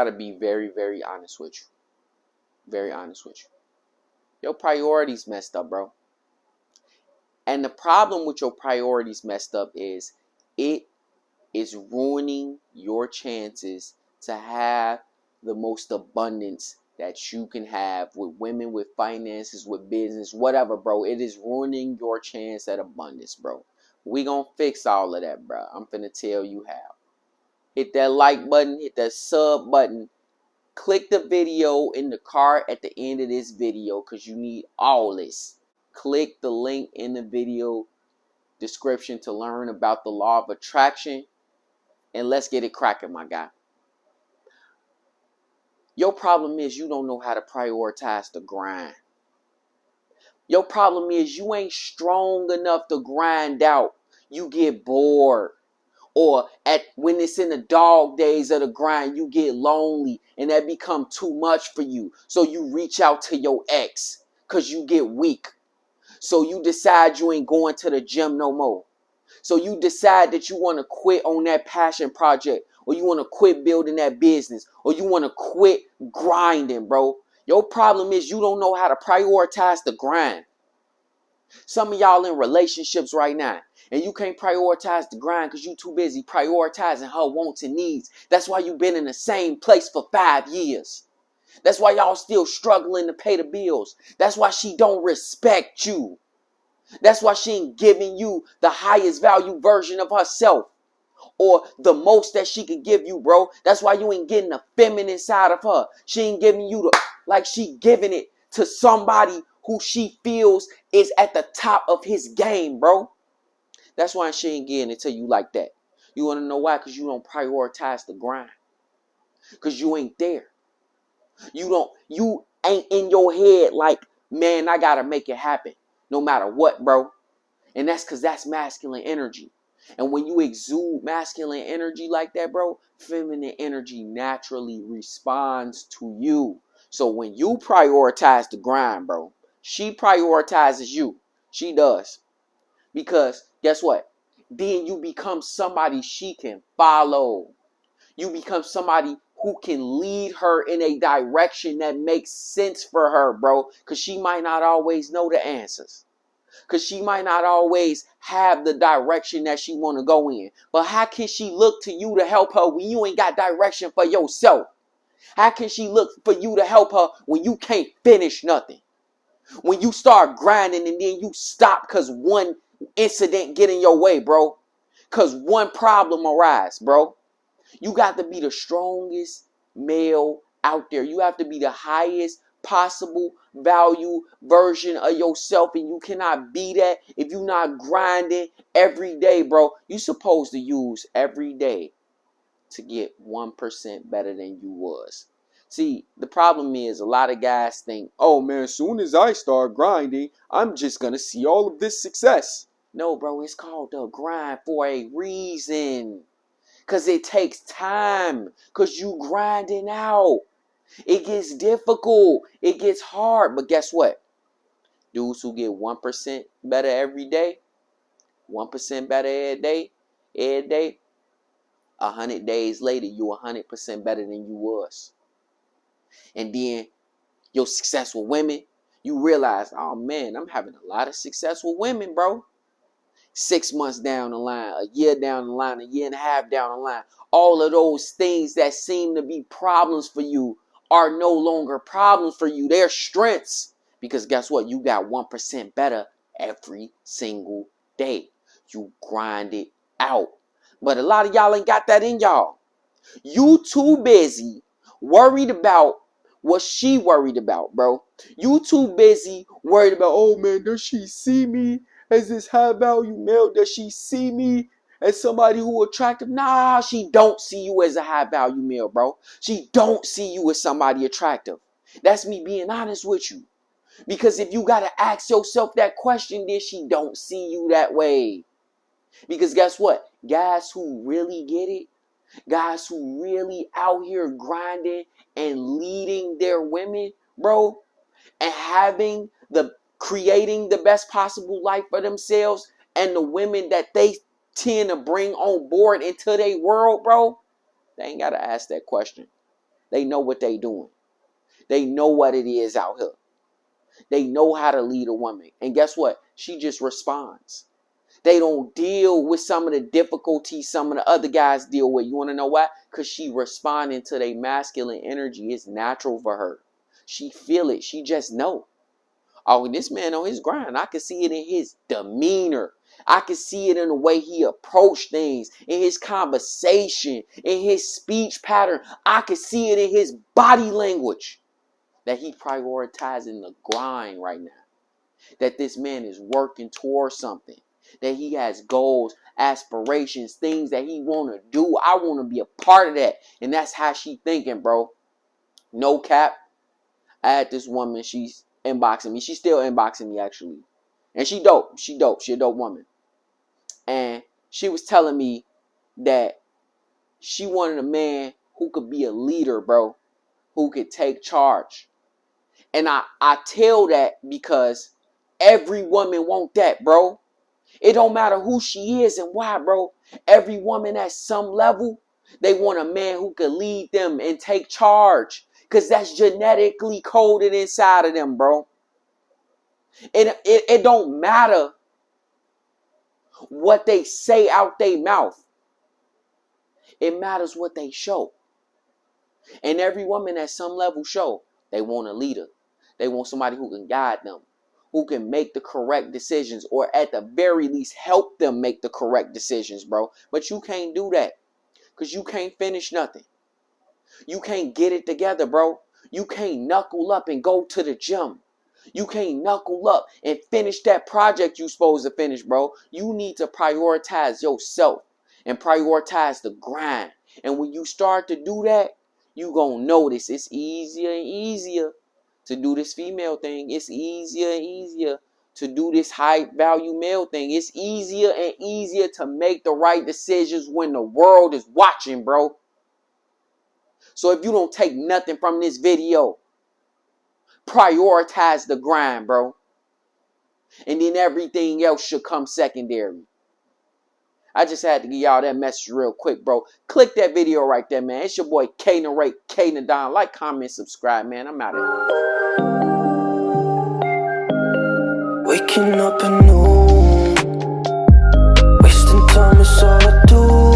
gotta be very, very honest with you. Very honest with you. Your priorities messed up, bro. And the problem with your priorities messed up is it is ruining your chances to have the most abundance that you can have with women, with finances, with business, whatever, bro. It is ruining your chance at abundance, bro. We gonna fix all of that, bro. I'm finna tell you how. Hit that like button, hit that sub button. Click the video in the card at the end of this video because you need all this. Click the link in the video description to learn about the law of attraction. And let's get it cracking, my guy. Your problem is you don't know how to prioritize the grind. Your problem is you ain't strong enough to grind out. You get bored. Or when it's in the dog days of the grind, you get lonely and that become too much for you. So you reach out to your ex because you get weak. So you decide you ain't going to the gym no more. So you decide that you want to quit on that passion project, or you want to quit building that business, or you want to quit grinding, bro. Your problem is you don't know how to prioritize the grind. Some of y'all in relationships right now, and you can't prioritize the grind because you too busy prioritizing her wants and needs. That's why you've been in the same place for 5 years. That's why y'all still struggling to pay the bills. That's why she don't respect you. That's why she ain't giving you the highest value version of herself or the most that she could give you, bro. That's why you ain't getting the feminine side of her. She ain't giving you like she giving it to somebody who she feels is at the top of his game, bro. That's why she ain't getting it to you like that. You want to know why? Because you don't prioritize the grind. Because you ain't there. You ain't in your head like, man, I got to make it happen no matter what, bro. And that's because that's masculine energy. And when you exude masculine energy like that, bro, feminine energy naturally responds to you. So when you prioritize the grind, bro, she prioritizes you. She does. Because guess what? Then you become somebody she can follow. You become somebody who can lead her in a direction that makes sense for her, bro. Because she might not always know the answers. Because she might not always have the direction that she want to go in. But how can she look to you to help her when you ain't got direction for yourself? How can she look for you to help her when you can't finish nothing? When you start grinding and then you stop because one incident get in your way, bro. Because one problem arise, bro. You got to be the strongest male out there. You have to be the highest possible value version of yourself, and you cannot be that if you're not grinding every day, bro. You're supposed to use every day to get 1% better than you was. See, the problem is a lot of guys think, oh man, as soon as I start grinding, I'm just going to see all of this success. No, bro, it's called the grind for a reason. Because it takes time. Because you grinding out. It gets difficult. It gets hard. But guess what? Dudes who get 1% better every day, 1% better every day, 100 days later, you 100% better than you was. And then your success with women, you realize, oh man, I'm having a lot of success with women, bro. 6 months down the line, a year down the line, a year and a half down the line, all of those things that seem to be problems for you are no longer problems for you. They're strengths. Because guess what? You got 1% better every single day. You grind it out. But a lot of y'all ain't got that in y'all. You too busy worried about what she worried about, bro. You too busy worried about, oh man, does she see me as this high value male? Does she see me as somebody who attractive? Nah, she don't see you as a high value male, bro. She don't see you as somebody attractive. That's me being honest with you. Because if you gotta ask yourself that question, then she don't see you that way. Because guess what? Guys who really get it, guys who really out here grinding and leading their women, bro, and creating the best possible life for themselves and the women that they tend to bring on board into their world, bro, they ain't got to ask that question. They know what they doing. They know what it is out here. They know how to lead a woman. And guess what? She just responds. They don't deal with some of the difficulties some of the other guys deal with. You want to know why? Because she responding to their masculine energy. It's natural for her. She feel it. She just know. Oh, this man on his grind. I can see it in his demeanor. I can see it in the way he approached things, in his conversation, in his speech pattern. I can see it in his body language that he prioritizing the grind right now. That this man is working towards something. That he has goals, aspirations, things that he want to do. I want to be a part of that. And that's how she thinking, bro. No cap. I had this woman, she's inboxing me. She's still inboxing me, actually. And she dope. She dope. She a dope woman. And she was telling me that she wanted a man who could be a leader, bro. Who could take charge. And I tell that because every woman want that, bro. It don't matter who she is and why, bro. Every woman at some level, they want a man who could lead them and take charge. Because that's genetically coded inside of them, bro. It don't matter what they say out their mouth. It matters what they show. And every woman at some level show they want a leader. They want somebody who can guide them, who can make the correct decisions, or at the very least help them make the correct decisions, bro. But you can't do that because you can't finish nothing. You can't get it together, bro. You can't knuckle up and go to the gym. You can't knuckle up and finish that project you supposed to finish, bro. You need to prioritize yourself and prioritize the grind. And when you start to do that, you gonna notice it's easier and easier to do this female thing. It's easier and easier to do this high value male thing. It's easier and easier to make the right decisions when the world is watching, bro. So if you don't take nothing from this video, prioritize the grind, bro. And then everything else should come secondary. I just had to give y'all that message real quick, bro. Click that video right there, man. It's your boy K-Narrate, K-Nadon. Like, comment, subscribe, man. I'm out of here. Waking up anew, wasting time is all I do.